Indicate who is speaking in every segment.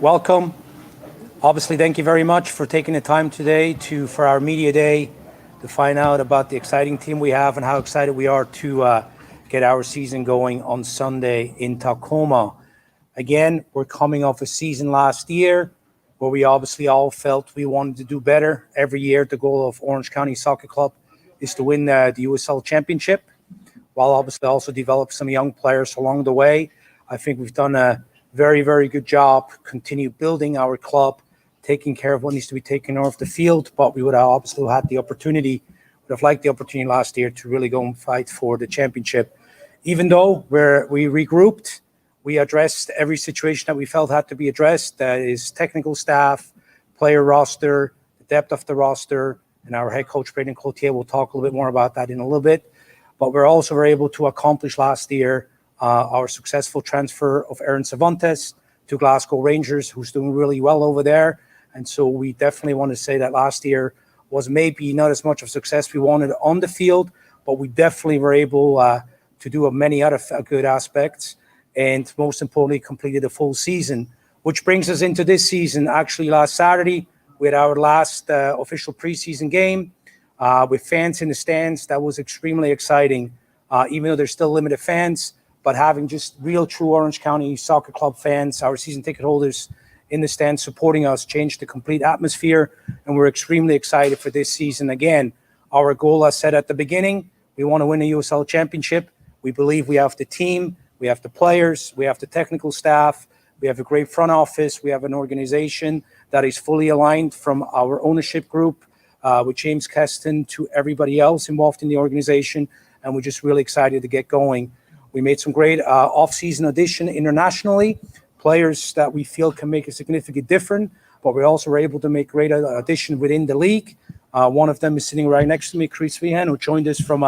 Speaker 1: welcome. Obviously, thank you very much for taking the time today for our media day to find out about the exciting team we have and how excited we are to get our season going on Sunday in Tacoma. Again, we're coming off a season last year where we obviously all felt we wanted to do better. Every year, the goal of Orange County Soccer Club is to win the USL Championship, while obviously also develop some young players along the way. I think we've done a very, very good job, continue building our club, taking care of what needs to be taken off the field, but we would have obviously had the opportunity, would have liked the opportunity last year to really go and fight for the championship. Even though we regrouped, we addressed every situation that we felt had to be addressed. That is technical staff, player roster, the depth of the roster, and our head coach, Braden Coltier, will talk a little bit more about that in a little bit. But we're also very able to accomplish last year our successful transfer of Aaron Cervantes to Glasgow Rangers, who's doing really well over there. And so we definitely want to say that last year was maybe not as much of success we wanted on the field, but we definitely were able to do many other good aspects. And most importantly, completed a full season, which brings us into this season. Actually, last Saturday, we had our last official preseason game with fans in the stands. That was extremely exciting, even though there's still limited fans, but having just real, true Orange County Soccer Club fans, our season ticket holders in the stands supporting us, changed the complete atmosphere, and we're extremely excited for this season. Again, our goal, as said at the beginning, we want to win a USL Championship. We believe we have the team, we have the players, we have the technical staff, we have a great front office, we have an organization that is fully aligned from our ownership group with James Keston to everybody else involved in the organization, and we're just really excited to get going. We made some great off-season addition internationally, players that we feel can make a significant difference, but we also were able to make great addition within the league. One of them is sitting right next to me, Chris Lehen, who joined us from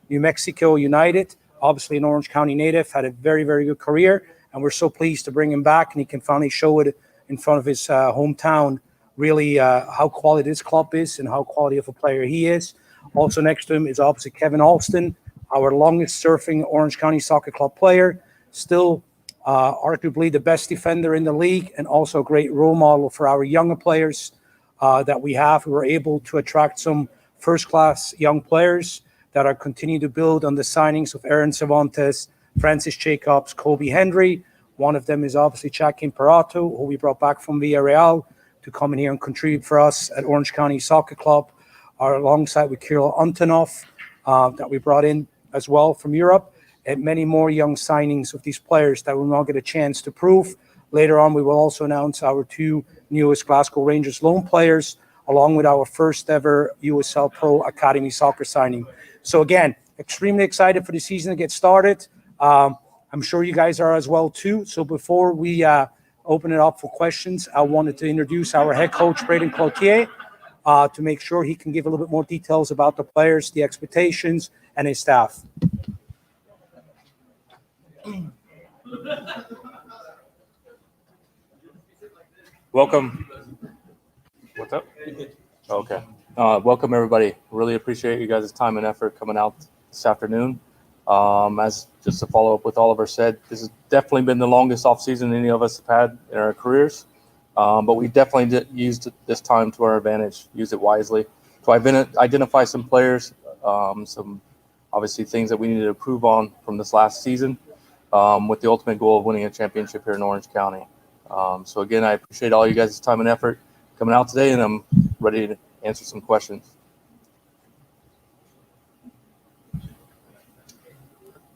Speaker 1: New Mexico United. Obviously an Orange County native, had a very, very good career, and we're so pleased to bring him back, and he can finally show it in front of his hometown, really how quality this club is and how quality of a player he is. Also next to him is obviously Kevin Alston, our longest serving Orange County Soccer Club player, still arguably the best defender in the league, and also a great role model for our younger players that we have. We were able to attract some first-class young players that are continuing to build on the signings of Aaron Cervantes, Francis Jacobs, Kobe Henry. One of them is obviously Jack Imperato, who we brought back from Villarreal to come in here and contribute for us at Orange County Soccer Club, alongside with Kirill Antonov that we brought in as well from Europe, and many more young signings of these players that will now get a chance to prove. Later on, we will also announce our two newest Glasgow Rangers loan players, along with our first ever USL Pro Academy soccer signing. So again, extremely excited for the season to get started. I'm sure you guys are as well too. So before we open it up for questions, I wanted to introduce our head coach, Braden Coltier, to make sure he can give a little bit more details about the players, the expectations, and his staff.
Speaker 2: Welcome. What's up? Okay. Welcome, everybody. Really appreciate you guys' time and effort coming out this afternoon. As just to follow up with Oliver said, this has definitely been the longest offseason any of us have had in our careers, but we definitely used this time to our advantage, use it wisely to identify some players, some obviously things that we needed to improve on from this last season, with the ultimate goal of winning a championship here in Orange County. So again, I appreciate all you guys' time and effort coming out today, and I'm ready to answer some questions.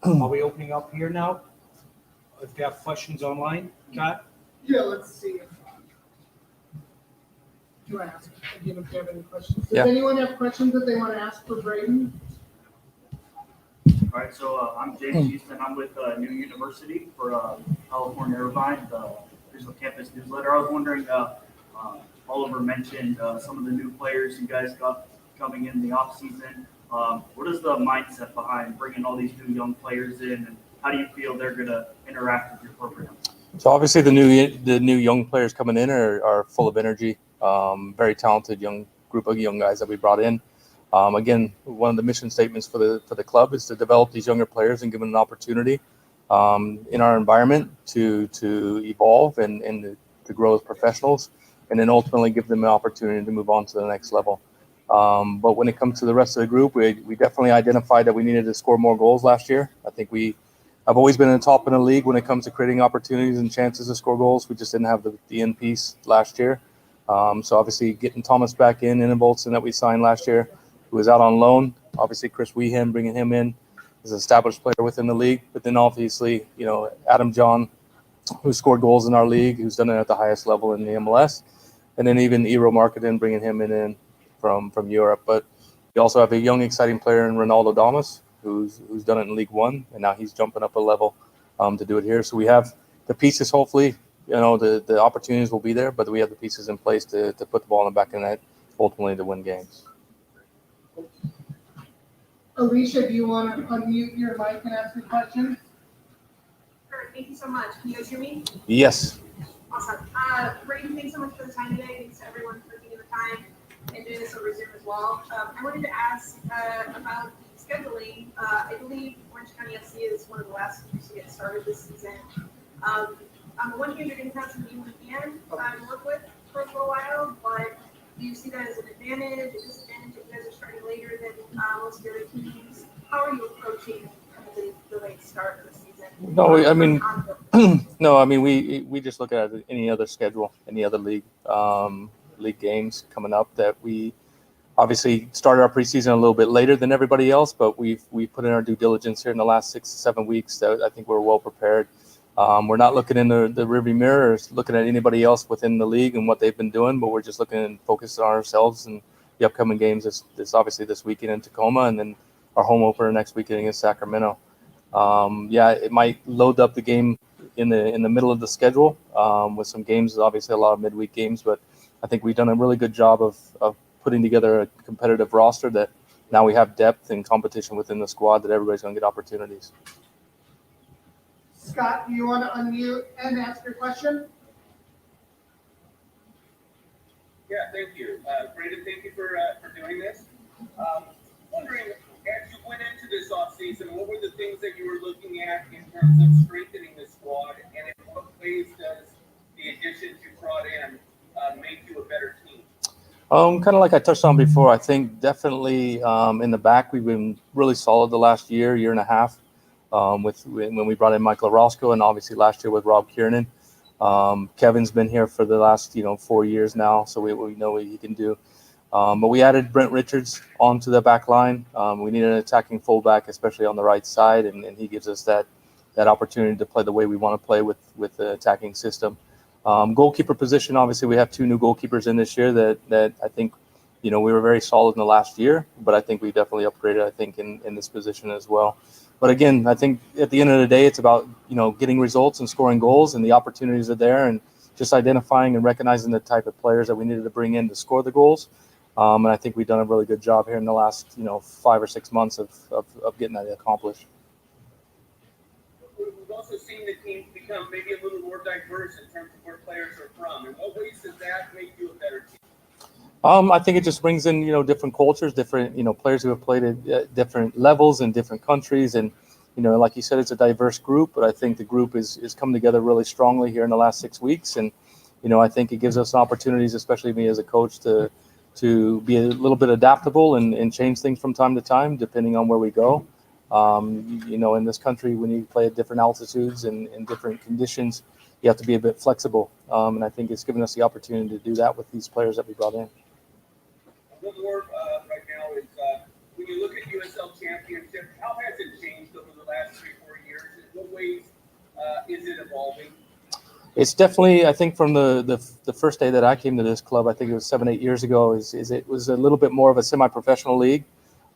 Speaker 1: Are we opening up here now? If you have questions online, chat?
Speaker 3: Yeah, let's see. Do I ask again if you have any questions? Does anyone have questions that they want to ask for Braden?
Speaker 4: All right, so I'm James Houston. I'm with New University for California Irvine, the official campus newsletter. I was wondering, Oliver mentioned some of the new players you guys got coming in the off season. What is the mindset behind bringing all these new young players in, and how do you feel they're going to interact with your program?
Speaker 2: So obviously the new young players coming in are full of energy, very talented group of young guys that we brought in. Again, one of the mission statements for the club is to develop these younger players and give them an opportunity in our environment to evolve and to grow as professionals, and then ultimately give them the opportunity to move on to the next level. But when it comes to the rest of the group, we definitely identified that we needed to score more goals last year. I think I've always been in the top in the league when it comes to creating opportunities and chances to score goals. We just didn't have the end piece last year. So obviously getting Thomas back in Bolton that we signed last year, who was out on loan. Obviously Chris Lehen, bringing him in as an established player within the league. But then obviously, Adam John, who scored goals in our league, who's done it at the highest level in the MLS. And then even Eero Markkanen, bringing him in from Europe. But we also have a young, exciting player in Ronaldo Damas, who's done it in League One, and now he's jumping up a level to do it here. So we have the pieces, hopefully, the opportunities will be there, but we have the pieces in place to put the ball in the back of the net, ultimately to win games.
Speaker 3: Alicia, do you want to unmute your mic and ask your question?
Speaker 5: Sure, thank you so much. Can you guys hear me?
Speaker 2: Yes.
Speaker 5: Awesome. Braden, thanks so much for the time today. Thanks to everyone for taking the time and doing this over Zoom as well. I wanted to ask about the scheduling. I believe Orange County FC is one of the last teams to get started this season. On the one hand, you're going to have some teams at the end to work with for a little while, but do you see that as an advantage, a disadvantage if you guys are starting later than most of the other teams? How are you approaching kind of the late start of the season?
Speaker 2: No, we just look at any other schedule, any other league games coming up that we obviously started our preseason a little bit later than everybody else, but we've put in our due diligence here in the last 6 to 7 weeks that I think we're well prepared. We're not looking in the rearview mirror or looking at anybody else within the league and what they've been doing, but we're just looking and focused on ourselves and the upcoming games this obviously this weekend in Tacoma, and then our home opener next weekend against Sacramento. It might load up the game in the middle of the schedule with some games, obviously a lot of midweek games, but I think we've done a really good job of putting together a competitive roster that now we have depth and competition within the squad that everybody's going to get opportunities.
Speaker 3: Scott, do you want to unmute and ask your question?
Speaker 6: Yeah, thank you. Braden, thank you for doing this. Wondering, as you went into this offseason, what were the things that you were looking at in terms of strengthening the squad, and in what ways does the additions you brought in make you a better team?
Speaker 2: Kind of like I touched on before, I think definitely in the back we've been really solid the last year and a half. When we brought in Michael Orozco, and obviously last year with Rob Kiernan. Kevin's been here for the last 4 years now, so we know what he can do. But we added Brent Richards onto the back line. We need an attacking fullback, especially on the right side, and he gives us that opportunity to play the way we want to play with the attacking system. Goalkeeper position, obviously we have 2 new goalkeepers in this year that I think we were very solid in the last year, but I think we definitely upgraded, I think, in this position as well. But again, I think at the end of the day, it's about, getting results and scoring goals, and the opportunities are there, and just identifying and recognizing the type of players that we needed to bring in to score the goals. And I think we've done a really good job here in the last, 5 or 6 months of getting that accomplished.
Speaker 6: We've also seen the team become maybe a little more diverse in terms of where players are from. In what ways does that make you a better team?
Speaker 2: I think it just brings in, different cultures, different, players who have played at different levels in different countries. And, like you said, it's a diverse group, but I think the group is come together really strongly here in the last 6 weeks. And, I think it gives us opportunities, especially me as a coach, to be a little bit adaptable and change things from time to time, depending on where we go. In this country, when you play at different altitudes and in different conditions, you have to be a bit flexible. And I think it's given us the opportunity to do that with these players that we brought in.
Speaker 6: One more right now is when you look at USL Championship, how has it changed over the last 3-4 years? In what ways is it evolving?
Speaker 2: It's definitely, I think, from the first day that I came to this club, I think it was 7-8 years ago, is it was a little bit more of a semi-professional league,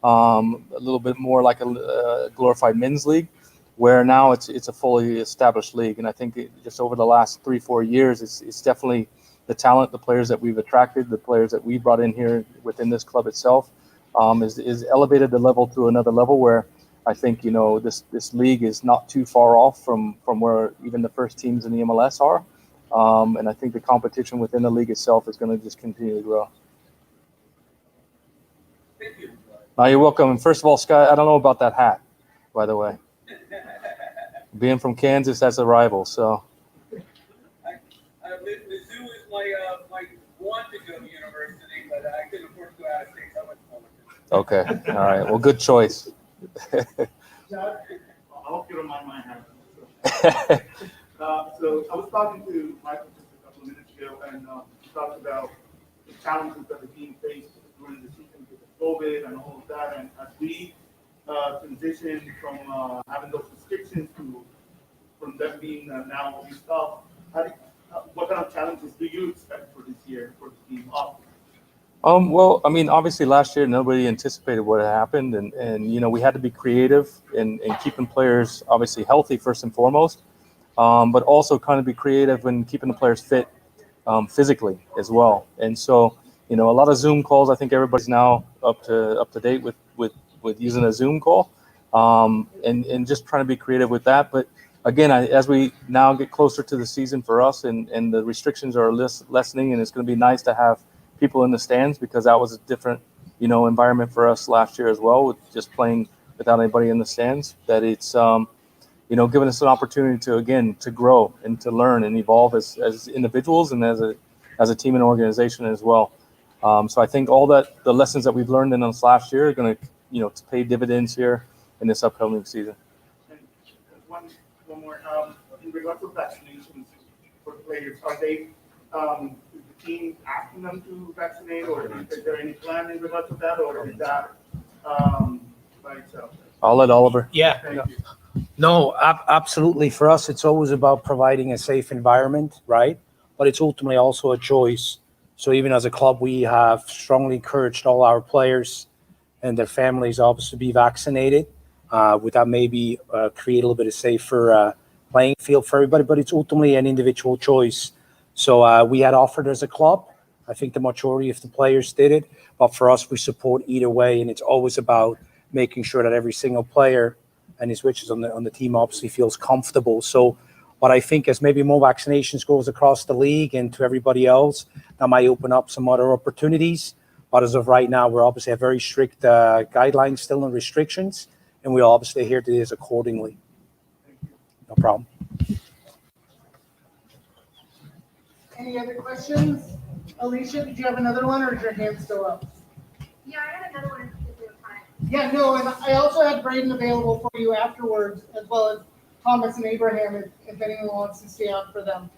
Speaker 2: a little bit more like a glorified men's league, where now it's a fully established league. And I think just over the last 3-4 years, it's definitely the talent, the players that we've attracted, the players that we brought in here within this club itself, is elevated the level to another level where I think, this league is not too far off from where even the first teams in the MLS are. And I think the competition within the league itself is going to just continue to grow.
Speaker 6: Thank you.
Speaker 2: You're welcome. And first of all, Scott, I don't know about that hat, by the way. Being from Kansas, that's a rival, so.
Speaker 6: Ms. might want to go to university, but I couldn't afford to go out of state. So I went to Fullerton.
Speaker 2: Okay. All right. Well, good choice.
Speaker 4: I hope you don't mind my having. So I was talking to Michael just a couple of minutes ago, and he talked about the challenges that the team faced during the season with COVID and all of that. And as we transition from having those restrictions to from them being now eased off, what kind of challenges do you expect for this year for the team?
Speaker 2: Well, I mean, obviously last year nobody anticipated what had happened, and you know, we had to be creative in keeping players obviously healthy first and foremost, but also kind of be creative in keeping the players fit physically as well. And so, you know, a lot of Zoom calls. I think everybody's now up to date with using a Zoom call, and just trying to be creative with that. But again, as we now get closer to the season for us, and the restrictions are lessening, and it's going to be nice to have people in the stands, because that was a different, you know, environment for us last year as well, with just playing without anybody in the stands. That it's you know, giving us an opportunity to grow and to learn and evolve as individuals and as a team and organization as well. So I think all that the lessons that we've learned in this last year are going to, you know, to pay dividends here in this upcoming season.
Speaker 4: And one more, in regards to vaccinations for players, are they is the team asking them to vaccinate, or is there any plan in regards to that, or is that by itself?
Speaker 2: I'll let Oliver.
Speaker 1: Yeah.
Speaker 4: Thank you.
Speaker 1: No, absolutely. For us, it's always about providing a safe environment, right? But it's ultimately also a choice. So even as a club, we have strongly encouraged all our players and their families obviously to be vaccinated. With that, maybe create a little bit of safer playing field for everybody. But it's ultimately an individual choice. So we had offered as a club. I think the majority of the players did it. But for us, we support either way, and it's always about making sure that every single player and his wishes on the team obviously feels comfortable. So what I think is maybe more vaccinations goes across the league and to everybody else, that might open up some other opportunities. But as of right now, we're obviously have very strict guidelines still and restrictions, and we'll obviously adhere to this accordingly. No problem.
Speaker 3: Any other questions? Alicia, did you have another one, or is your hand still up?
Speaker 5: Yeah, I had another one if we have time.
Speaker 3: Yeah, no, and I also had Braden available for you afterwards, as well as Thomas and Abraham, if anyone wants to stay on for them.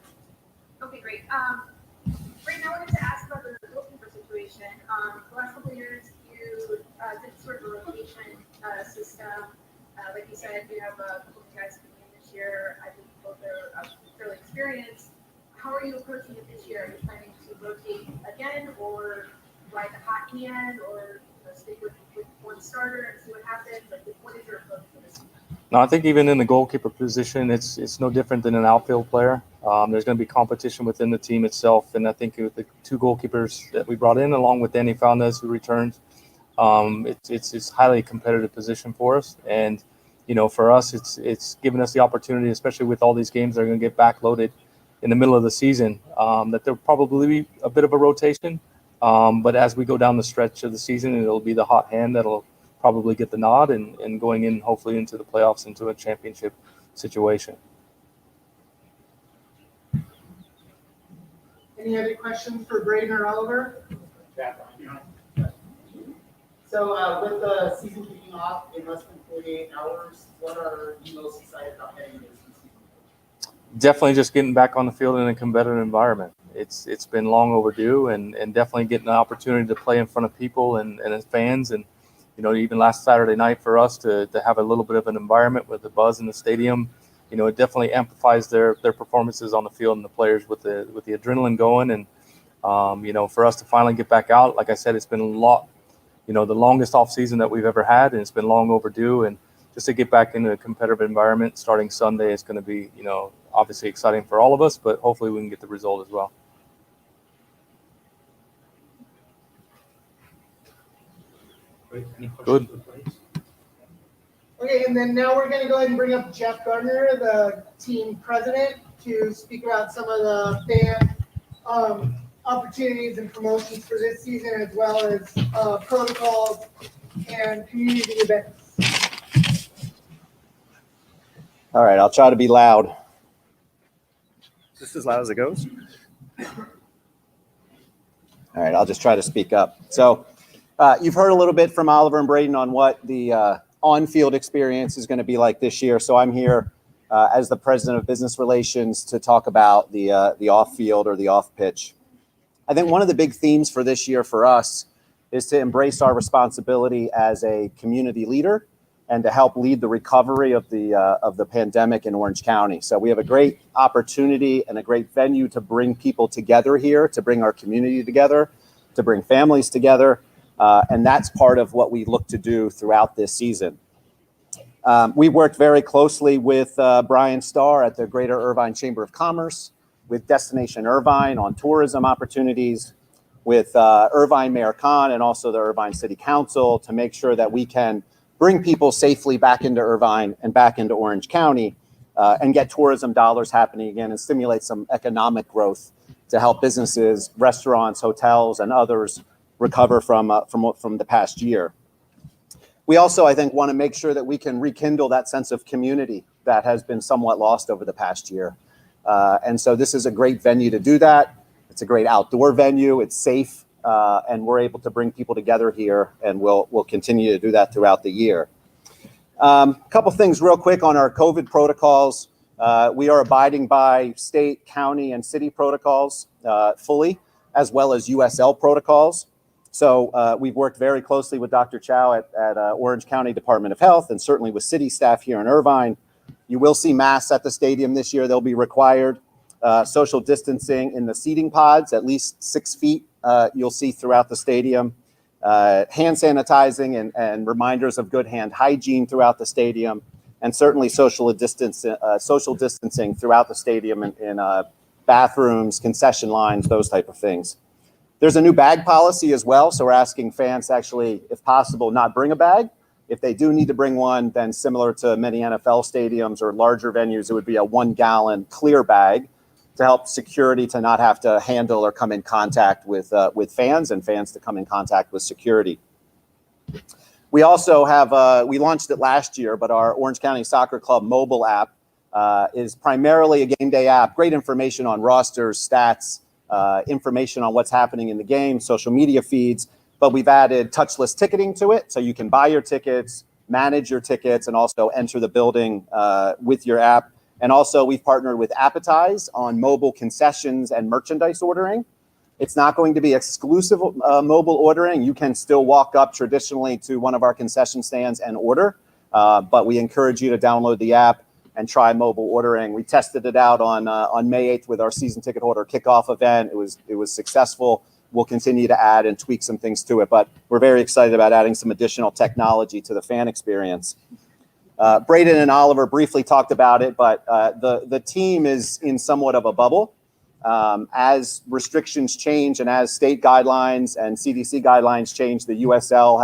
Speaker 5: Okay, great. Braden, I wanted to ask about the goalkeeper situation. The last couple of years, you did sort of a rotation system. Like you said, you have a couple of guys coming in this year. I think both are fairly experienced. How are you approaching it this year? Are you planning to rotate again, or ride the hot hand, or stick with one starter and see what happens? Like, what is your approach for this season?
Speaker 2: No, I think even in the goalkeeper position, it's no different than an outfield player. There's going to be competition within the team itself, and I think with the two goalkeepers that we brought in, along with Danny Falnez, who returns, it's highly competitive position for us. And you know, for us, it's given us the opportunity, especially with all these games that are going to get backloaded in the middle of the season, that there'll probably be a bit of a rotation. But as we go down the stretch of the season, it'll be the hot hand that'll probably get the nod and going in hopefully into the playoffs, into a championship situation.
Speaker 3: Any other questions for Braden or Oliver?
Speaker 4: Yeah.
Speaker 7: So with the season kicking off in less than 48 hours, what are you most excited about heading into this season?
Speaker 2: Definitely just getting back on the field in a competitive environment. It's been long overdue, and definitely getting an opportunity to play in front of people and as fans. And you know, even last Saturday night for us to have a little bit of an environment with the buzz in the stadium, you know, it definitely amplifies their performances on the field and the players with the adrenaline going. And you know, for us to finally get back out, like I said, it's been a lot, you know, the longest off season that we've ever had, and it's been long overdue. And just to get back into a competitive environment starting Sunday is going to be, you know, obviously exciting for all of us, but hopefully we can get the result as well. Good.
Speaker 3: Okay, and then now we're going to go ahead and bring up Jeff Garner, the team president, to speak about some of the fan opportunities and promotions for this season, as well as protocols and community events.
Speaker 8: All right, I'll try to be loud. Just as loud as it goes. All right, I'll just try to speak up. So you've heard a little bit from Oliver and Braden on what the on-field experience is going to be like this year. So I'm here as the president of business relations to talk about the off-field or the off-pitch. I think one of the big themes for this year for us is to embrace our responsibility as a community leader and to help lead the recovery of the pandemic in Orange County. So we have a great opportunity and a great venue to bring people together here, to bring our community together, to bring families together. And that's part of what we look to do throughout this season. We worked very closely with Brian Starr at the Greater Irvine Chamber of Commerce, with Destination Irvine on tourism opportunities, with Irvine Mayor Khan and also the Irvine City Council to make sure that we can bring people safely back into Irvine and back into Orange County and get tourism dollars happening again and stimulate some economic growth to help businesses, restaurants, hotels, and others recover from the past year. We also, I think, want to make sure that we can rekindle that sense of community that has been somewhat lost over the past year. And so this is a great venue to do that. It's a great outdoor venue. It's safe. And we're able to bring people together here, and we'll continue to do that throughout the year. A couple things real quick on our COVID protocols. We are abiding by state, county, and city protocols fully, as well as USL protocols. So we've worked very closely with Dr. Chow at Orange County Department of Health and certainly with city staff here in Irvine. You will see masks at the stadium this year. They'll be required. Social distancing in the seating pods, at least 6 feet, you'll see throughout the stadium. Hand sanitizing and reminders of good hand hygiene throughout the stadium, and certainly social distancing throughout the stadium in bathrooms, concession lines, those type of things. There's a new bag policy as well, so we're asking fans to actually, if possible, not bring a bag. If they do need to bring one, then similar to many NFL stadiums or larger venues, it would be a 1-gallon clear bag to help security to not have to handle or come in contact with fans and fans to come in contact with security. We also have, we launched it last year, but our Orange County Soccer Club mobile app is primarily a game day app. Great information on rosters, stats, information on what's happening in the game, social media feeds, but we've added touchless ticketing to it. So you can buy your tickets, manage your tickets, and also enter the building with your app. And also we've partnered with Appetize on mobile concessions and merchandise ordering. It's not going to be exclusive mobile ordering. You can still walk up traditionally to one of our concession stands and order, but we encourage you to download the app and try mobile ordering. We tested it out on May 8th with our season ticket holder kickoff event. It was successful. We'll continue to add and tweak some things to it, but we're very excited about adding some additional technology to the fan experience. Braden and Oliver briefly talked about it, but the team is in somewhat of a bubble. As restrictions change and as state guidelines and CDC guidelines change, the USL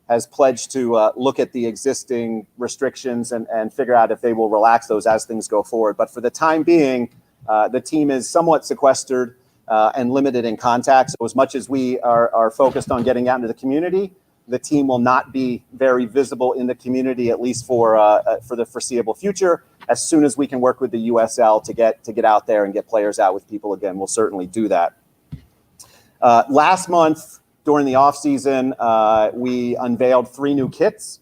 Speaker 8: has pledged to look at the existing restrictions and figure out if they will relax those as things go forward. But for the time being, the team is somewhat sequestered and limited in contact. So as much as we are focused on getting out into the community, the team will not be very visible in the community, at least for the foreseeable future. As soon as we can work with the USL to get out there and get players out with people again, we'll certainly do that. Last month, during the offseason, we unveiled 3 new kits.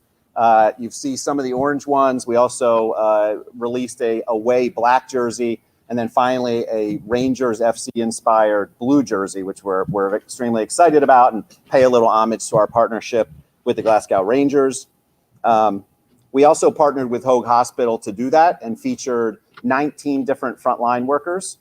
Speaker 8: You see some of the orange ones. We also released a away black jersey, and then finally a Rangers FC inspired blue jersey, which we're extremely excited about and pay a little homage to our partnership with the Glasgow Rangers. We also partnered with Hoag Hospital to do that and featured 19 different frontline workers,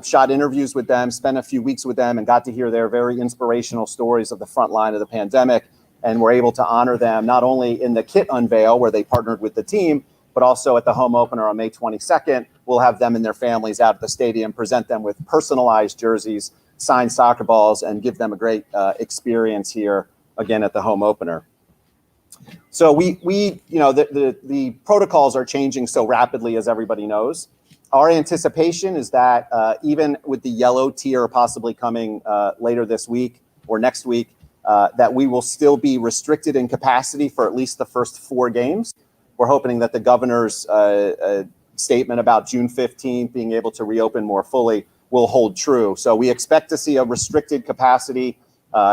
Speaker 8: shot interviews with them, spent a few weeks with them, and got to hear their very inspirational stories of the front line of the pandemic. And we're able to honor them not only in the kit unveil where they partnered with the team, but also at the home opener on May 22nd. We'll have them and their families out at the stadium, present them with personalized jerseys, signed soccer balls, and give them a great experience here again at the home opener. So the protocols are changing so rapidly, as everybody knows. Our anticipation is that even with the yellow tier possibly coming later this week or next week, that we will still be restricted in capacity for at least the first 4 games. We're hoping that the governor's statement about June 15th being able to reopen more fully will hold true. So we expect to see a restricted capacity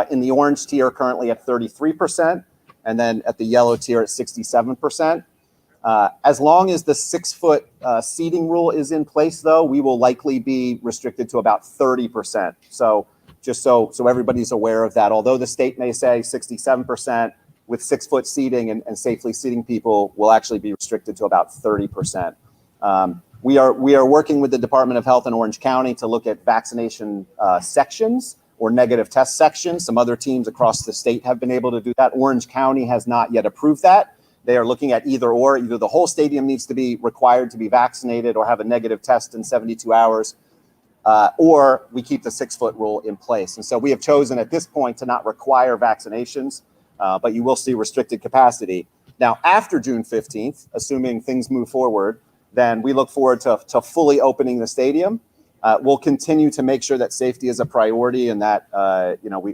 Speaker 8: in the orange tier currently at 33%, and then at the yellow tier at 67%. As long as the 6-foot seating rule is in place, though, we will likely be restricted to about 30%. So just so everybody's aware of that, although the state may say 67% with 6-foot seating and safely seating people, will actually be restricted to about 30%. We are working with the Department of Health in Orange County to look at vaccination sections or negative test sections. Some other teams across the state have been able to do that. Orange County has not yet approved that. They are looking at either the whole stadium needs to be required to be vaccinated or have a negative test in 72 hours, or we keep the 6-foot rule in place. And so we have chosen at this point to not require vaccinations, but you will see restricted capacity. Now, after June 15th, assuming things move forward, then we look forward to fully opening the stadium. We'll continue to make sure that safety is a priority and that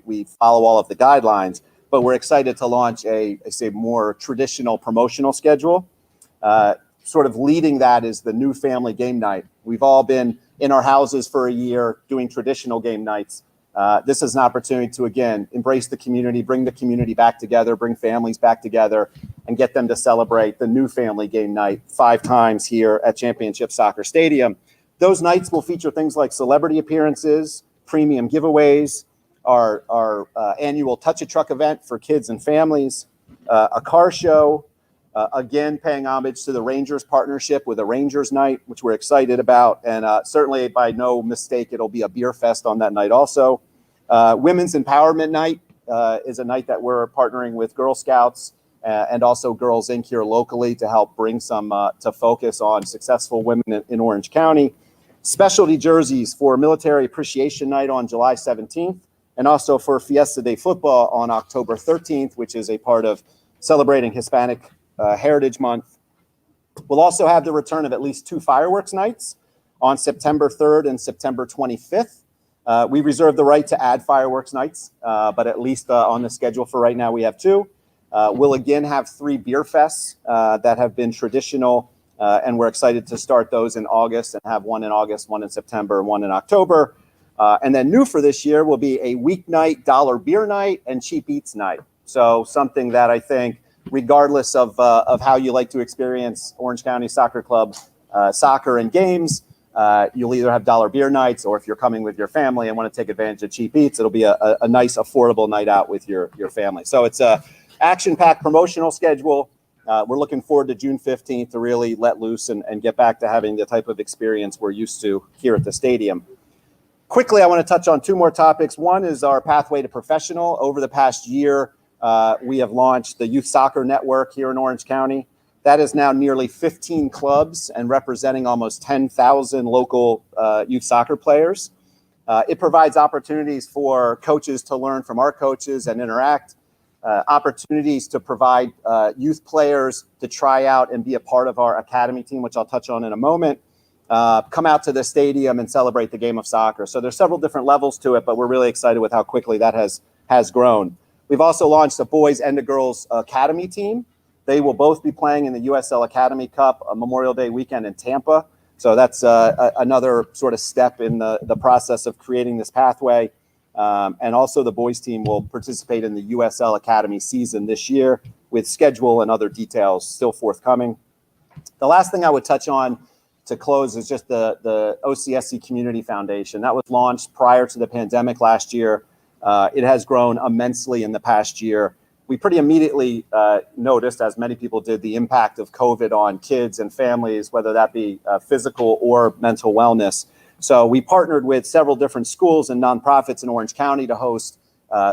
Speaker 8: we follow all of the guidelines. But we're excited to launch a more traditional promotional schedule. Sort of leading that is the new family game night. We've all been in our houses for a year doing traditional game nights. This is an opportunity to, again, embrace the community, bring the community back together, bring families back together, and get them to celebrate the new family game night 5 times here at Championship Soccer Stadium. Those nights will feature things like celebrity appearances, premium giveaways, our annual Touch a Truck event for kids and families, a car show, again, paying homage to the Rangers partnership with a Rangers night, which we're excited about. And certainly by no mistake, it'll be a beer fest on that night also. Women's Empowerment Night is a night that we're partnering with Girl Scouts and also Girls Inc. here locally to help bring some to focus on successful women in Orange County. Specialty jerseys for Military Appreciation Night on July 17th. And also for Fiesta de Football on October 13th, which is a part of celebrating Hispanic Heritage Month. We'll also have the return of at least 2 fireworks nights on September 3rd and September 25th. We reserve the right to add fireworks nights, but at least on the schedule for right now, we have 2. We'll again have 3 beer fests that have been traditional, and we're excited to start those in August and have one in August, one in September, one in October. And then new for this year will be a weeknight dollar beer night and cheap eats night. So something that I think, regardless of how you like to experience Orange County Soccer Club soccer and games, you'll either have dollar beer nights, or if you're coming with your family and want to take advantage of cheap eats, it'll be a nice, affordable night out with your family. So it's a action-packed promotional schedule. We're looking forward to June 15th to really let loose and get back to having the type of experience we're used to here at the stadium. Quickly, I want to touch on 2 more topics. One is our pathway to professional. Over the past year, we have launched the Youth Soccer Network here in Orange County. That is now nearly 15 clubs and representing almost 10,000 local youth soccer players. It provides opportunities for coaches to learn from our coaches and interact, opportunities to provide youth players to try out and be a part of our academy team, which I'll touch on in a moment. Come out to the stadium and celebrate the game of soccer. So there's several different levels to it, but we're really excited with how quickly that has grown. We've also launched a boys and a girls academy team. They will both be playing in the USL Academy Cup Memorial Day weekend in Tampa. So that's another sort of step in the process of creating this pathway. And also the boys team will participate in the USL Academy season this year with schedule and other details still forthcoming. The last thing I would touch on to close is just the OCSC Community Foundation. That was launched prior to the pandemic last year. It has grown immensely in the past year. We pretty immediately noticed, as many people did, the impact of COVID on kids and families, whether that be physical or mental wellness. So we partnered with several different schools and nonprofits in Orange County to host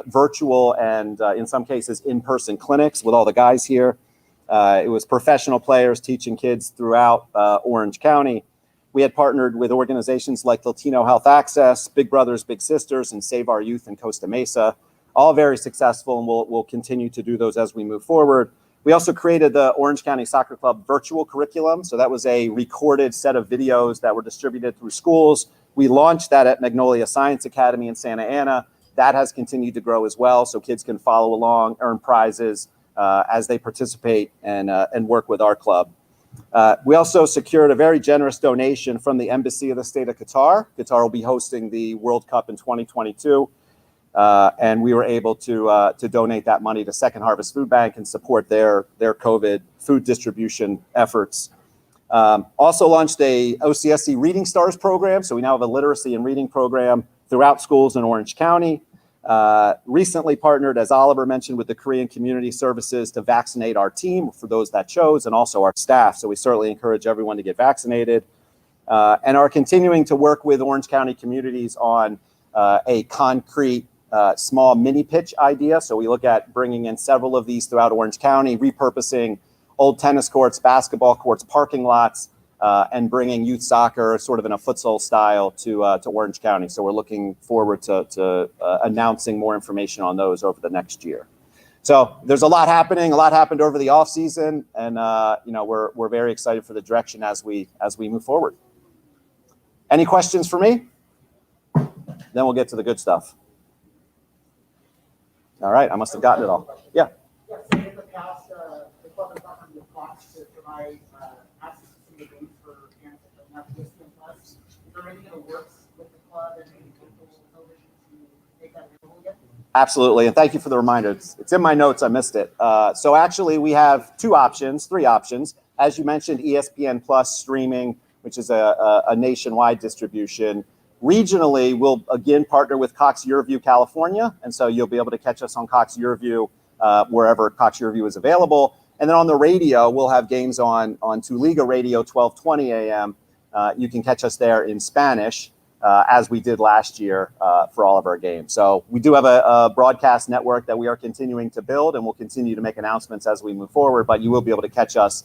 Speaker 8: virtual and in some cases in-person clinics with all the guys here. It was professional players teaching kids throughout Orange County. We had partnered with organizations like Latino Health Access, Big Brothers Big Sisters, and Save Our Youth in Costa Mesa. All very successful, and we'll continue to do those as we move forward. We also created the Orange County Soccer Club virtual curriculum. So that was a recorded set of videos that were distributed through schools. We launched that at Magnolia Science Academy in Santa Ana. That has continued to grow as well, so kids can follow along, earn prizes as they participate and work with our club. We also secured a very generous donation from the Embassy of the State of Qatar. Qatar will be hosting the World Cup in 2022. And we were able to donate that money to Second Harvest Food Bank and support their COVID food distribution efforts. Also launched a OCSC Reading Stars program. So we now have a literacy and reading program throughout schools in Orange County. Recently partnered, as Oliver mentioned, with the Korean Community Services to vaccinate our team for those that chose, and also our staff. So we certainly encourage everyone to get vaccinated. And are continuing to work with Orange County communities on a concrete small mini pitch idea. So we look at bringing in several of these throughout Orange County, repurposing old tennis courts, basketball courts, parking lots, and bringing youth soccer sort of in a futsal style to Orange County. So we're looking forward to announcing more information on those over the next year. So there's a lot happening. A lot happened over the off season, and we're very excited for the direction as we move forward. Any questions for me? Then we'll get to the good stuff. All right, I must have gotten it all. Yeah.
Speaker 7: Yeah, so in the past, the club has offered the Fox to provide access to some of the games for fans that don't have ESPN Plus. Is there anything that works with the club and maybe local television to make that available again?
Speaker 8: Absolutely, and thank you for the reminder. It's in my notes, I missed it. So actually, we have three options. As you mentioned, ESPN Plus streaming, which is a nationwide distribution. Regionally, we'll again partner with Cox Eureview California, and so you'll be able to catch us on Cox Eureview wherever Cox Eureview is available. And then on the radio, we'll have games on Tuliga Radio 1220 AM. You can catch us there in Spanish, as we did last year for all of our games. So we do have a broadcast network that we are continuing to build, and we'll continue to make announcements as we move forward. But you will be able to catch us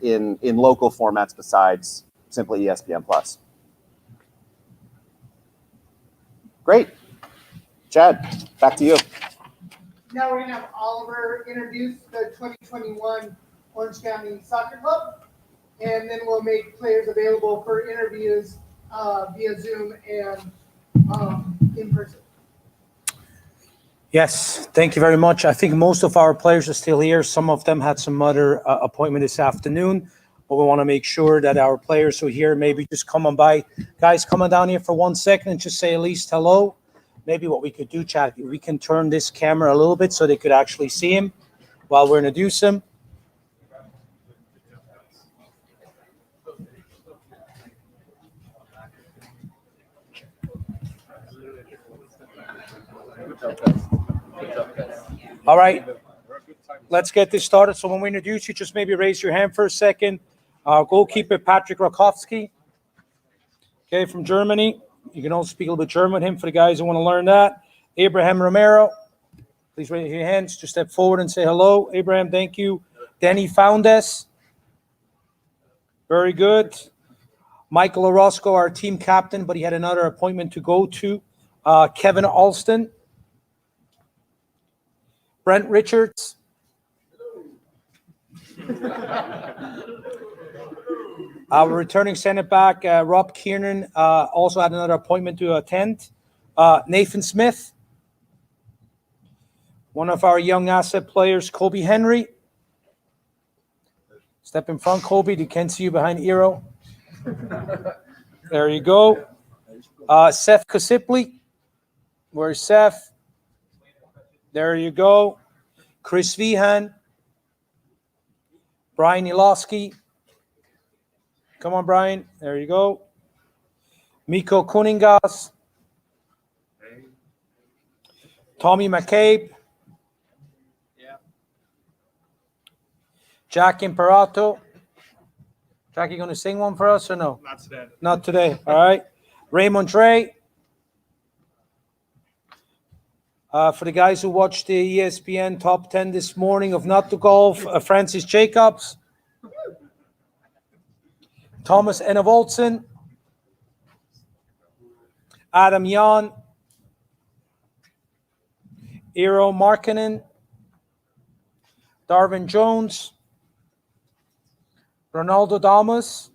Speaker 8: in local formats besides simply ESPN Plus. Great. Chad, back to you.
Speaker 3: Now we're gonna have Oliver introduce the 2021 Orange County Soccer Club, and then we'll make players available for interviews via Zoom and in person.
Speaker 1: Yes, thank you very much. I think most of our players are still here. Some of them had some other appointment this afternoon, but we want to make sure that our players who are here maybe just come on by. Guys, come on down here for 1 second and just say at least hello. Maybe what we could do, Chad, we can turn this camera a little bit so they could actually see him while we're introducing him. All right, let's get this started. So when we introduce you, just maybe raise your hand for a second. Goalkeeper Patrick Rakowski, okay, from Germany. You can also speak a little bit German with him for the guys who want to learn that. Abraham Romero, please raise your hands. Just step forward and say hello. Abraham, thank you. Danny Foundes, very good. Michael Orozco, our team captain, but he had another appointment to go to. Kevin Alston. Brent Richards. Our returning center back, Rob Kiernan, also had another appointment to attend. Nathan Smith. One of our young asset players, Kobe Henry. Step in front, Kobe. They can't see you behind Eero. There you go. Seth Kosipli. Where's Seth? There you go. Chris Vihan. Brian Ilowski. Come on, Brian. There you go. Miko Kuningas. Tommy McCabe. Yeah. Jack Imperato. Jack, you going to sing one for us or no?
Speaker 9: Not today.
Speaker 1: Not today. All right. Raymond Trey. For the guys who watched the ESPN Top 10 this morning of Not to Golf, Francis Jacobs. Thomas Enevoldsen. Adam Jan. Eero Markkanen. Darwin Jones. Ronaldo Damas.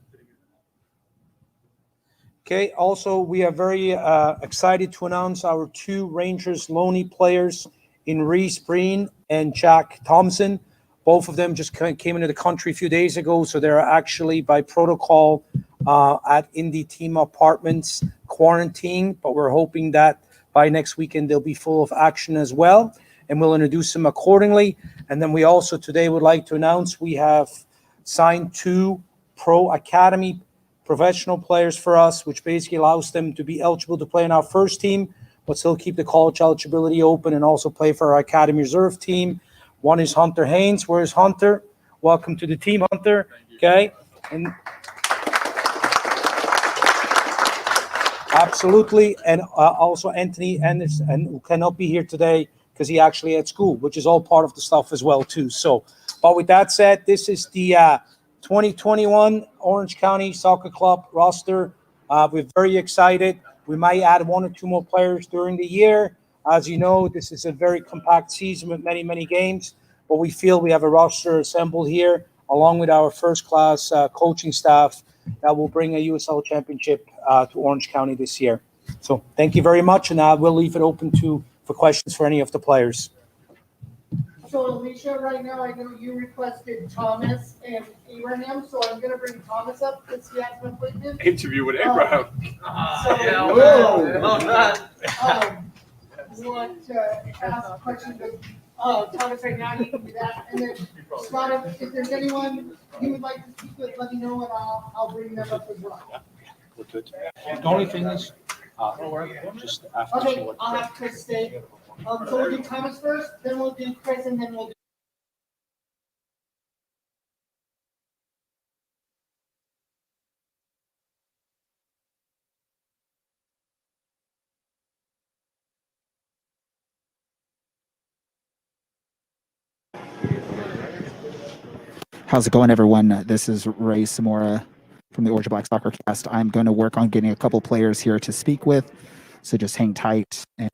Speaker 1: Okay, also we are very excited to announce our two Rangers loanee players in Reese Breen and Jack Thompson. Both of them just came into the country a few days ago, so they're actually by protocol at Indy Team Apartments quarantine, but we're hoping that by next weekend they'll be full of action as well, and we'll introduce them accordingly. And then we also today would like to announce we have signed 2 Pro Academy professional players for us, which basically allows them to be eligible to play in our first team, but still keep the college eligibility open and also play for our Academy Reserve team. One is Hunter Haynes. Where's Hunter? Welcome to the team, Hunter. Okay. And absolutely. And also Anthony Anderson, who cannot be here today because he actually at school, which is all part of the stuff as well, too. So, but with that said, this is the 2021 Orange County Soccer Club roster. We're very excited. We might add 1 or 2 more players during the year. As you know, this is a very compact season with many, many games, but we feel we have a roster assembled here, along with our first-class coaching staff that will bring a USL championship to Orange County this year. So thank you very much, and we'll leave it open for questions for any of the players.
Speaker 3: So Alicia, right now, I know you requested Thomas and Abraham, so I'm gonna bring Thomas up because he has an appointment.
Speaker 9: Interview with Abraham.
Speaker 3: Want to ask questions of Thomas right now, you can do that. And then Scott, if there's anyone you would like to speak with, let me know and I'll bring them up as well.
Speaker 1: The only thing is, just after
Speaker 3: Okay, I'll have Chris stay. So we'll do Thomas first, then we'll do Chris, and then we'll do.
Speaker 10: How's it going, everyone? This is Ray Samora from the Orange Black Soccer Cast. I'm going to work on getting a couple players here to speak with, so just hang tight and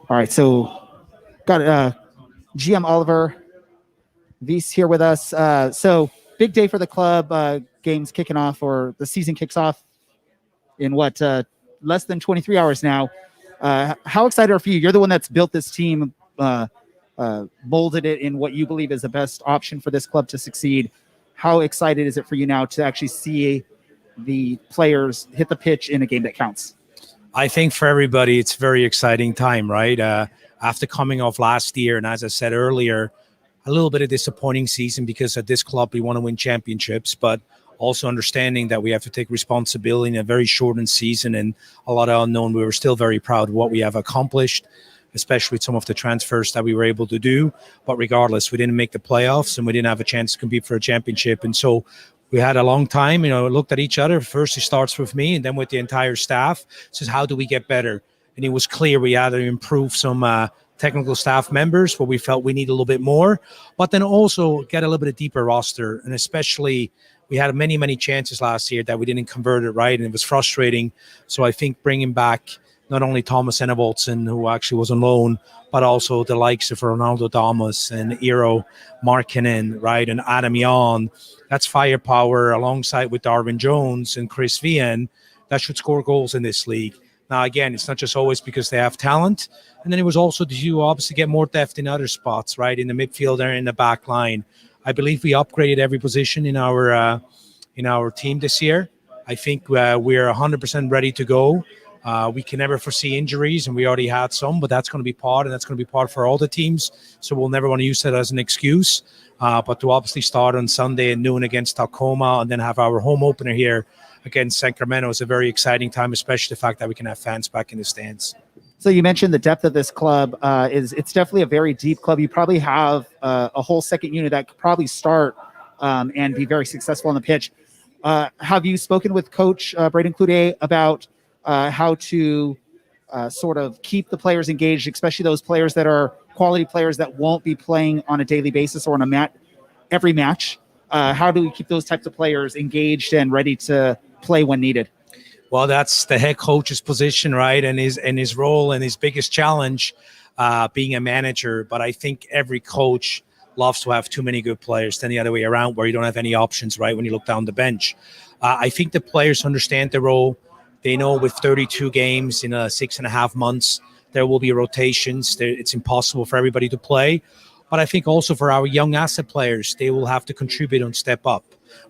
Speaker 10: All right, so got GM Oliver Vies here with us. So big day for the club. Games kicking off, or the season kicks off in what, less than 23 hours now. How excited are you? You're the one that's built this team, molded it in what you believe is the best option for this club to succeed. How excited is it for you now to actually see the players hit the pitch in a game that counts?
Speaker 1: I think for everybody, it's a very exciting time, right? After coming off last year, and as I said earlier, a little bit of disappointing season because at this club, we want to win championships, but also understanding that we have to take responsibility in a very shortened season and a lot of unknown. We were still very proud of what we have accomplished, especially with some of the transfers that we were able to do. But regardless, we didn't make the playoffs and we didn't have a chance to compete for a championship. And so we had a long time, looked at each other. First, it starts with me and then with the entire staff. Says, how do we get better? And it was clear we had to improve some technical staff members where we felt we need a little bit more, but then also get a little bit of deeper roster. And especially we had many, many chances last year that we didn't convert it right. And it was frustrating. So I think bringing back not only Thomas Enevoldsen, who actually was on loan, but also the likes of Ronaldo Damas and Eero Markkinen, right, and Adam Jan. That's firepower alongside with Darwin Jones and Chris Vian that should score goals in this league. Now, again, it's not just always because they have talent. And then it was also to obviously get more depth in other spots, right, in the midfield and in the back line. I believe we upgraded every position in our team this year. I think we're 100% ready to go. We can never foresee injuries, and we already had some, but that's going to be part, and that's going to be part for all the teams. So we'll never want to use that as an excuse. But to obviously start on Sunday at noon against Tacoma and then have our home opener here against Sacramento is a very exciting time, especially the fact that we can have fans back in the stands.
Speaker 10: So you mentioned the depth of this club. It's definitely a very deep club. You probably have a whole second unit that could probably start and be very successful on the pitch. Have you spoken with Coach Braden Coltier about how to sort of keep the players engaged, especially those players that are quality players that won't be playing on a daily basis or on every match? How do we keep those types of players engaged and ready to play when needed?
Speaker 1: Well, that's the head coach's position, right? And his role and his biggest challenge being a manager. But I think every coach loves to have too many good players than the other way around, where you don't have any options, right, when you look down the bench. I think the players understand the role. They know with 32 games in 6.5 months, there will be rotations. It's impossible for everybody to play. But I think also for our young asset players, they will have to contribute and step up.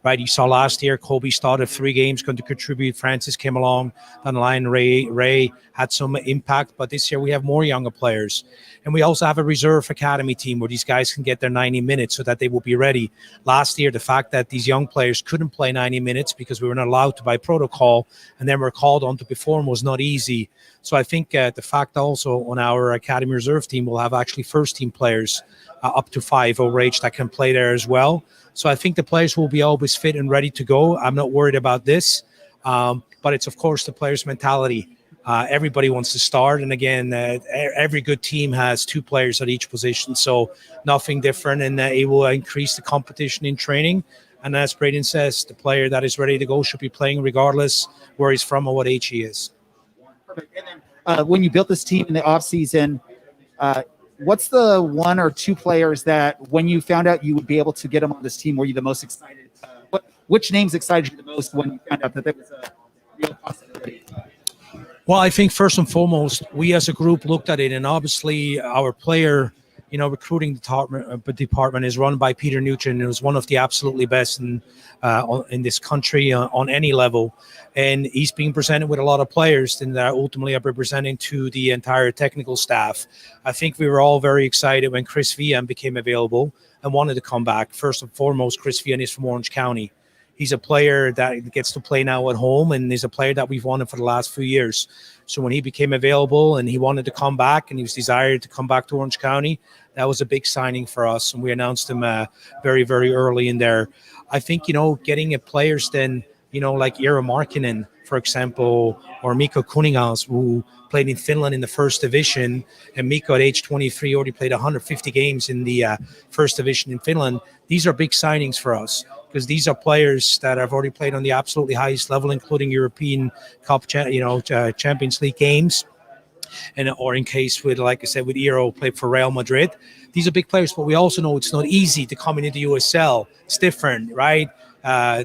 Speaker 1: Right, you saw last year, Kobe started 3 games, going to contribute. Francis came along down the line. Ray had some impact, but this year we have more younger players. And we also have a reserve academy team where these guys can get their 90 minutes so that they will be ready. Last year, the fact that these young players couldn't play 90 minutes because we were not allowed to by protocol and then were called on to perform was not easy. So I think the fact also on our academy reserve team, we'll have actually first team players up to 5 over age that can play there as well. So I think the players will be always fit and ready to go. I'm not worried about this, but it's, of course, the players' mentality. Everybody wants to start. And again, every good team has 2 players at each position, so nothing different. And it will increase the competition in training. And as Braden says, the player that is ready to go should be playing regardless where he's from or what age he is.
Speaker 10: Perfect. And then when you built this team in the offseason, what's the 1 or 2 players that when you found out you would be able to get them on this team, were you the most excited? Which names excited you the most when you found out that there was a real possibility?
Speaker 1: Well, I think first and foremost, we as a group looked at it, and obviously our player, recruiting department is run by Peter Nugent, who's one of the absolutely best in this country on any level. And he's being presented with a lot of players and that ultimately are representing to the entire technical staff. I think we were all very excited when Chris Vian became available and wanted to come back. First and foremost, Chris Vian is from Orange County. He's a player that gets to play now at home, and he's a player that we've wanted for the last few years. So when he became available and he wanted to come back and he was desired to come back to Orange County, that was a big signing for us. And we announced him very, very early in there. I think, getting a players then, like Eero Markkinen, for example, or Mikko Kuningas, who played in Finland in the first division. And Mikko at age 23 already played 150 games in the first division in Finland. These are big signings for us, because these are players that have already played on the absolutely highest level, including European Cup, Champions League games. and or in case with, like I said, with Euro played for Real Madrid. These are big players, but we also know it's not easy to come into the USL. It's different, right?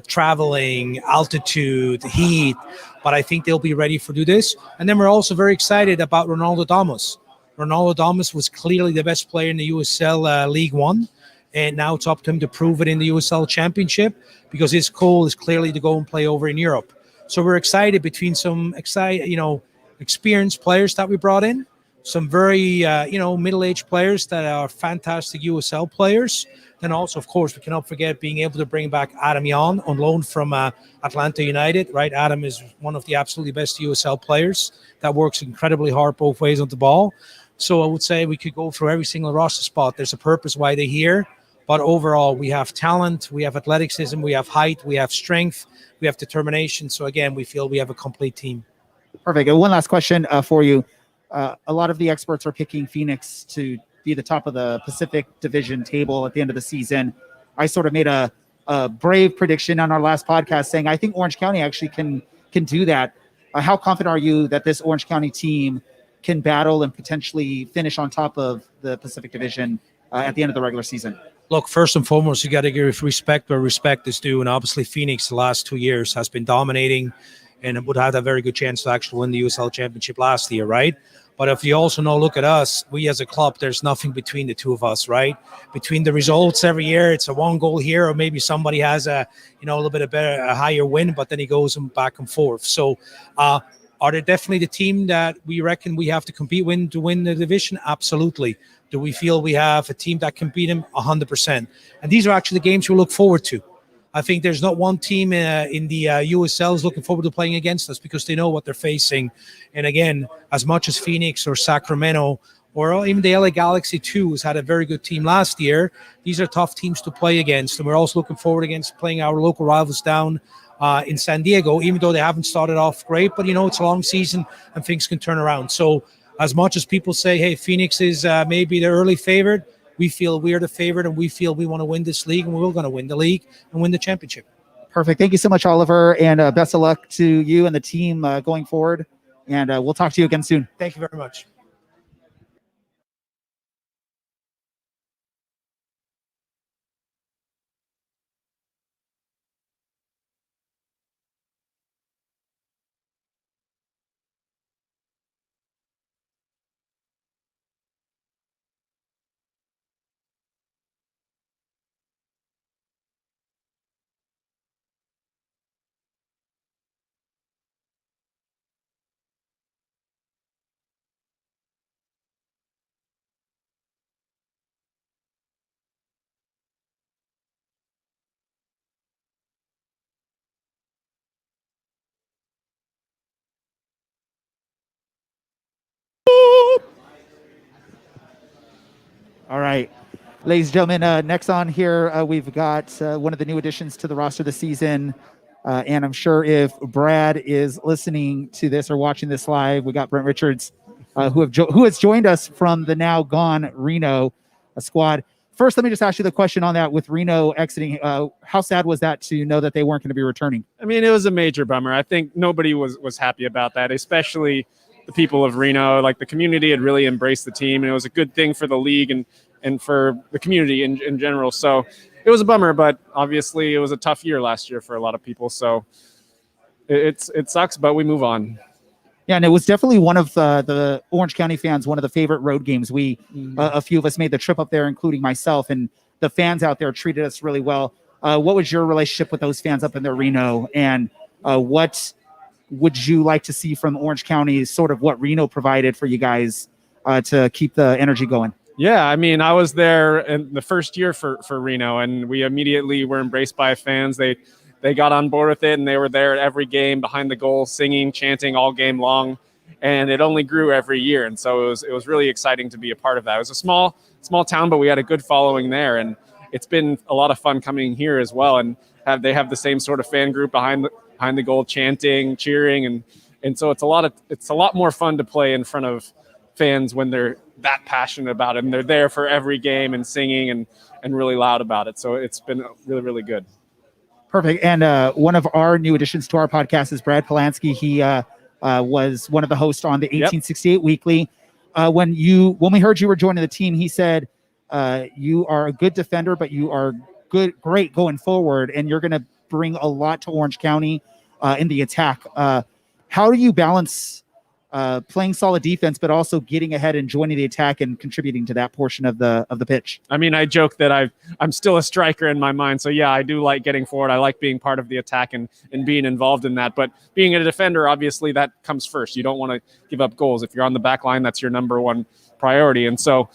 Speaker 1: Traveling, altitude, heat, but I think they'll be ready for do this. And then we're also very excited about Ronaldo Damas. Ronaldo Damas was clearly the best player in the USL League One, and now it's up to him to prove it in the USL Championship, because his goal is clearly to go and play over in Europe. So we're excited between some experienced players that we brought in, some very middle-aged players that are fantastic USL players. Then also, of course, we cannot forget being able to bring back Adam Jan on loan from Atlanta United, right? Adam is one of the absolutely best USL players that works incredibly hard both ways on the ball. So I would say we could go through every single roster spot. There's a purpose why they're here. But overall, we have talent, we have athleticism, we have height, we have strength, we have determination. So again, we feel we have a complete team.
Speaker 10: Perfect. One last question for you. A lot of the experts are picking Phoenix to be the top of the Pacific Division table at the end of the season. I sort of made a brave prediction on our last podcast saying I think Orange County actually can do that. How confident are you that this Orange County team can battle and potentially finish on top of the Pacific Division at the end of the regular season?
Speaker 1: Look, first and foremost, you got to give respect where respect is due. And obviously, Phoenix the last 2 years has been dominating and would have a very good chance to actually win the USL Championship last year, right? But if you also know, look at us, we as a club, there's nothing between the two of us, right? Between the results every year, it's a one goal here, or maybe somebody has a little bit of a higher win, but then he goes back and forth. So are they definitely the team that we reckon we have to compete with to win the division? Absolutely. Do we feel we have a team that can beat them? 100%. And these are actually the games we look forward to. I think there's not one team in the USL is looking forward to playing against us because they know what they're facing. And again, as much as Phoenix or Sacramento or even the LA Galaxy too has had a very good team last year, these are tough teams to play against. And we're also looking forward against playing our local rivals down in San Diego, even though they haven't started off great. But, it's a long season and things can turn around. So as much as people say, hey, Phoenix is maybe the early favorite, we feel we're the favorite, and we feel we want to win this league, and we're going to win the league and win the championship.
Speaker 10: Perfect. Thank you so much, Oliver, and best of luck to you and the team going forward. And we'll talk to you again soon.
Speaker 1: Thank you very much.
Speaker 10: All right. Ladies and gentlemen, next on here, we've got one of the new additions to the roster this season. And I'm sure if Brad is listening to this or watching this live, we got Brent Richards, who has joined us from the now gone Reno squad. First, let me just ask you the question on that with Reno exiting. How sad was that to know that they weren't going to be returning?
Speaker 9: I mean, it was a major bummer. I think nobody was happy about that, especially the people of Reno. Like, the community had really embraced the team, and it was a good thing for the league and for the community in general. So it was a bummer, but obviously it was a tough year last year for a lot of people. So it sucks, but we move on.
Speaker 10: Yeah, and it was definitely one of the Orange County fans, one of the favorite road games. A few of us made the trip up there, including myself, and the fans out there treated us really well. What was your relationship with those fans up in the Reno, and what would you like to see from Orange County, sort of what Reno provided for you guys to keep the energy going?
Speaker 9: Yeah, I mean, I was there in the first year for Reno, and we immediately were embraced by fans. They got on board with it, and they were there at every game behind the goal, singing, chanting all game long, and it only grew every year. And so it was really exciting to be a part of that. It was a small town, but we had a good following there, and it's been a lot of fun coming here as well. And they have the same sort of fan group behind the goal, chanting, cheering, and so it's a lot more fun to play in front of fans when they're that passionate about it, and they're there for every game and singing and really loud about it. So it's been really, really good.
Speaker 10: Perfect. And one of our new additions to our podcast is Brad Polanski. He was one of the hosts on the
Speaker 9: Yep.
Speaker 10: 1868 Weekly. When we heard you were joining the team, he said you are a good defender, but you are great going forward, and you're going to bring a lot to Orange County in the attack. How do you balance playing solid defense, but also getting ahead and joining the attack and contributing to that portion of the pitch?
Speaker 9: I mean, I joke that I'm still a striker in my mind. So yeah, I do like getting forward. I like being part of the attack and being involved in that. But being a defender, obviously that comes first. You don't want to give up goals. If you're on the back line, that's your number one priority. And so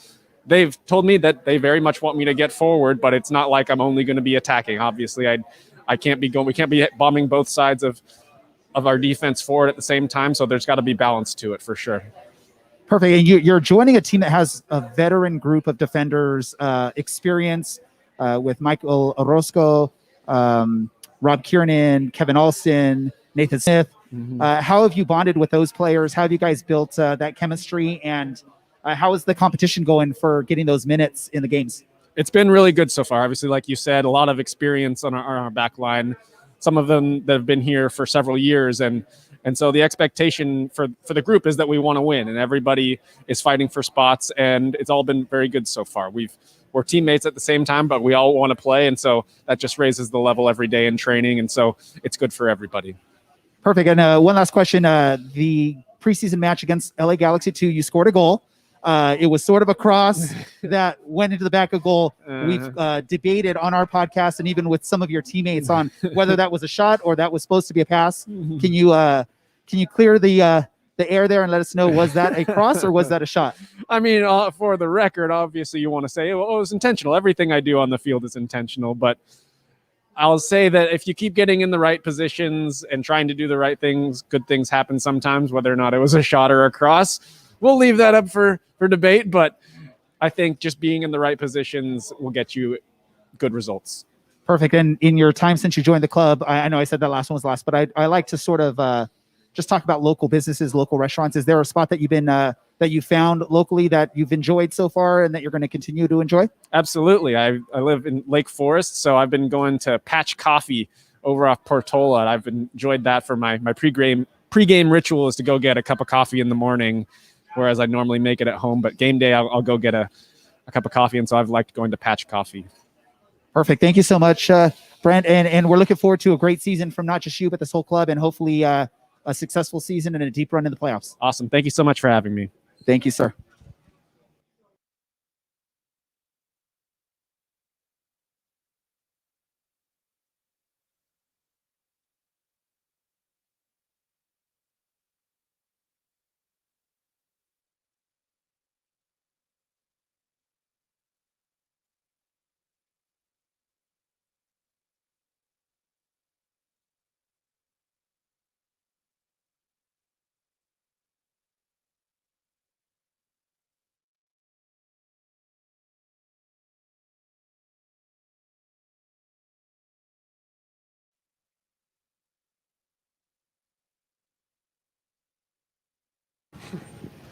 Speaker 9: they've told me that they very much want me to get forward, but it's not like I'm only going to be attacking. Obviously, we can't be bombing both sides of our defense forward at the same time. So there's got to be balance to it for sure.
Speaker 10: Perfect. And you're joining a team that has a veteran group of defenders, experience with Michael Orozco, Rob Kiernan, Kevin Alston, Nathan Smith. How have you bonded with those players? How have you guys built that chemistry? And how is the competition going for getting those minutes in the games?
Speaker 9: It's been really good so far. Obviously, like you said, a lot of experience on our back line. Some of them that have been here for several years. And so the expectation for the group is that we want to win, and everybody is fighting for spots, and it's all been very good so far. We're teammates at the same time, but we all want to play. And so that just raises the level every day in training. And so it's good for everybody.
Speaker 10: Perfect. And one last question. The preseason match against LA Galaxy 2, you scored a goal. It was sort of a cross that went into the back of goal. We've debated on our podcast and even with some of your teammates on whether that was a shot or that was supposed to be a pass. Can you clear the air there and let us know, was that a cross or was that a shot?
Speaker 9: I mean, for the record, obviously you want to say, well, it was intentional. Everything I do on the field is intentional, but I'll say that if you keep getting in the right positions and trying to do the right things, good things happen sometimes, whether or not it was a shot or a cross. We'll leave that up for debate, but I think just being in the right positions will get you good results.
Speaker 10: Perfect. And in your time since you joined the club, I know I said that last one was last, but I like to sort of just talk about local businesses, local restaurants. Is there a spot that you've been that you found locally that you've enjoyed so far and that you're going to continue to enjoy?
Speaker 9: Absolutely. I live in Lake Forest, so I've been going to Patch Coffee over off Portola. I've enjoyed that for my pregame ritual is to go get a cup of coffee in the morning, whereas I normally make it at home. But game day, I'll go get a cup of coffee, and so I've liked going to Patch Coffee.
Speaker 10: Perfect. Thank you so much, Brent. And we're looking forward to a great season from not just you, but this whole club, and hopefully a successful season and a deep run in the playoffs.
Speaker 9: Awesome. Thank you so much for having me.
Speaker 10: Thank you, sir.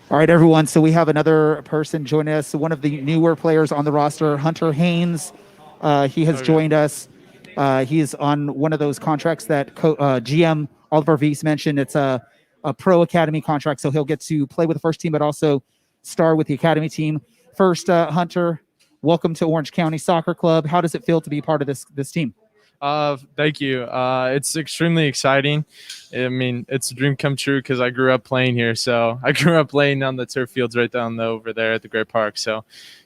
Speaker 10: All right, everyone. So we have another person joining us. One of the newer players on the roster, Hunter Haynes. He has joined us. He is on one of those contracts that GM Oliver Weiss mentioned. It's a pro academy contract, so he'll get to play with the first team, but also star with the academy team. First, Hunter, welcome to Orange County Soccer Club. How does it feel to be part of this team?
Speaker 11: Thank you. It's extremely exciting. I mean, it's a dream come true because I grew up playing here. So I grew up playing on the turf fields right down over there at the Great Park. So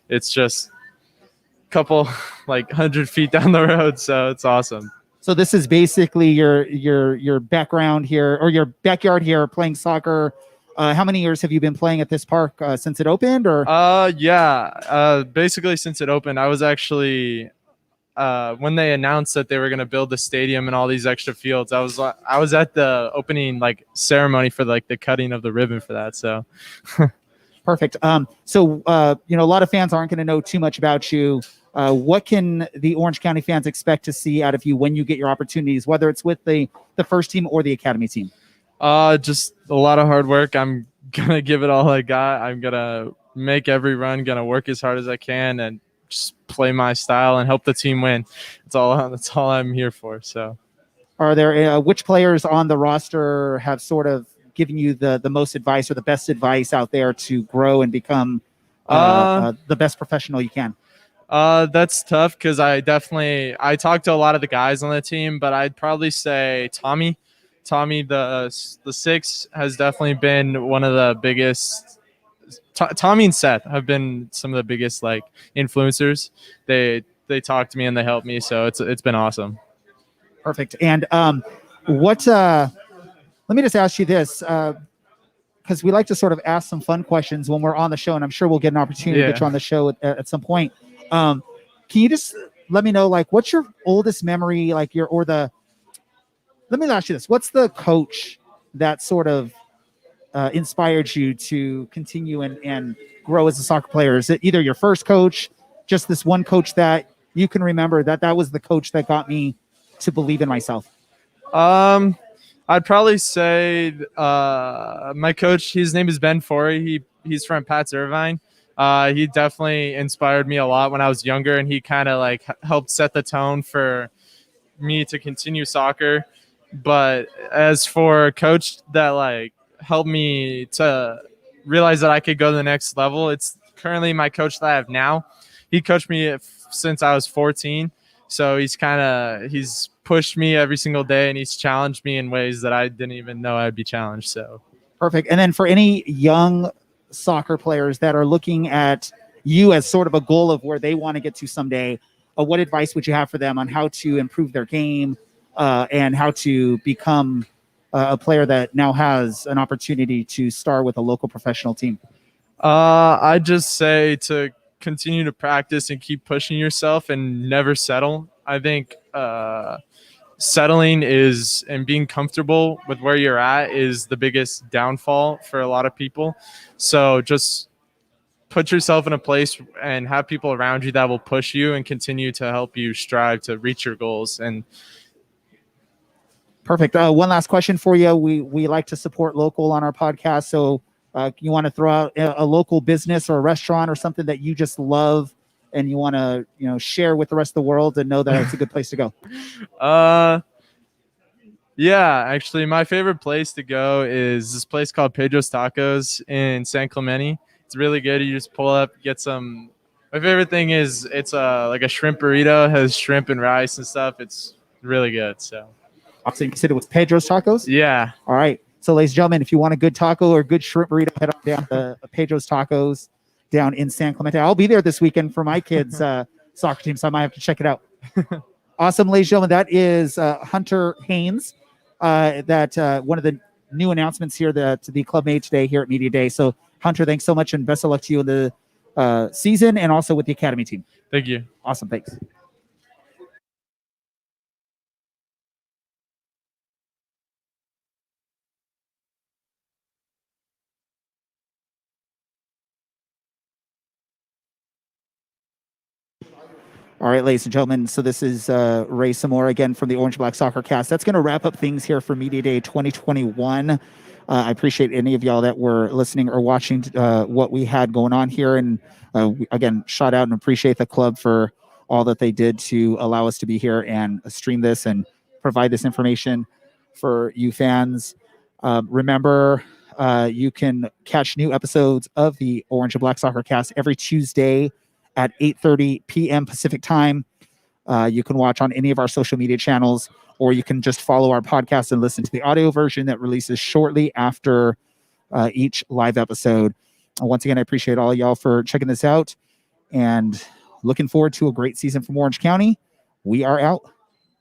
Speaker 11: it's just a couple 100 feet down the road. So it's awesome.
Speaker 10: So this is basically your background here, or your backyard here, playing soccer. How many years have you been playing at this park since it opened? Or
Speaker 11: basically since it opened. I was actually when they announced that they were going to build the stadium and all these extra fields, I was at the opening ceremony for the cutting of the ribbon for that. So
Speaker 10: perfect. So a lot of fans aren't going to know too much about you. What can the Orange County fans expect to see out of you when you get your opportunities, whether it's with the first team or the academy team?
Speaker 11: Just a lot of hard work. I'm gonna give it all I got. I'm gonna make every run, gonna work as hard as I can, and just play my style and help the team win. That's all I'm here for. So,
Speaker 10: are there which players on the roster have sort of giving you the most advice or the best advice out there to grow and become the best professional you can?
Speaker 11: That's tough because I talked to a lot of the guys on the team, but I'd probably say Tommy. Tommy, the six, has definitely been one of the biggest. Tommy and Seth have been some of the biggest like influencers. They talk to me and they help me, so it's been awesome.
Speaker 10: Perfect. And let me just ask you this, because we like to sort of ask some fun questions when we're on the show, and I'm sure we'll get an opportunity to get you on the show at some point. Can you just let me know, like, what's your oldest memory, like let me ask you this. What's the coach that sort of inspired you to continue and grow as a soccer player? Is it either your first coach, just this one coach that you can remember that was the coach that got me to believe in myself?
Speaker 11: I'd probably say my coach, his name is Ben Forey. He's from Pat's Irvine. He definitely inspired me a lot when I was younger, and he kind of like helped set the tone for me to continue soccer. But as for a coach that like helped me to realize that I could go to the next level, it's currently my coach that I have now. He coached me since I was 14. So he's pushed me every single day, and he's challenged me in ways that I didn't even know I'd be challenged. So
Speaker 10: perfect. And then for any young soccer players that are looking at you as sort of a goal of where they want to get to someday, what advice would you have for them on how to improve their game and how to become a player that now has an opportunity to star with a local professional team?
Speaker 11: I'd just say to continue to practice and keep pushing yourself and never settle. I think settling and being comfortable with where you're at is the biggest downfall for a lot of people. So just put yourself in a place and have people around you that will push you and continue to help you strive to reach your goals. And
Speaker 10: perfect. One last question for you. We like to support local on our podcast. So you want to throw out a local business or a restaurant or something that you just love and you want to, share with the rest of the world and know that it's a good place to go?
Speaker 11: Yeah, actually, my favorite place to go is this place called Pedro's Tacos in San Clemente. It's really good. You just pull up, get some. My favorite thing is it's like a shrimp burrito, has shrimp and rice and stuff. It's really good. So
Speaker 10: awesome. You said it was Pedro's Tacos?
Speaker 11: Yeah.
Speaker 10: All right. So, ladies and gentlemen, if you want a good taco or a good shrimp burrito, head on down to Pedro's Tacos down in San Clemente. I'll be there this weekend for my kids' soccer team, so I might have to check it out. Awesome, ladies and gentlemen. That is Hunter Haynes. That one of the new announcements here that the club made today here at Media Day. So, Hunter, thanks so much, and best of luck to you in the season and also with the academy team.
Speaker 11: Thank you.
Speaker 10: Awesome. Thanks. All right, ladies and gentlemen, so this is Ray Samora again from the Orange Black Soccer Cast. That's going to wrap up things here for Media Day 2021. I appreciate any of y'all that were listening or watching what we had going on here. And again, shout out and appreciate the club for all that they did to allow us to be here and stream this and provide this information for you fans. Remember, you can catch new episodes of the Orange and Black Soccer Cast every Tuesday at 8:30 p.m. Pacific time. You can watch on any of our social media channels, or you can just follow our podcast and listen to the audio version that releases shortly after each live episode. Once again, I appreciate all y'all for checking this out and looking forward to a great season from Orange County. We are out.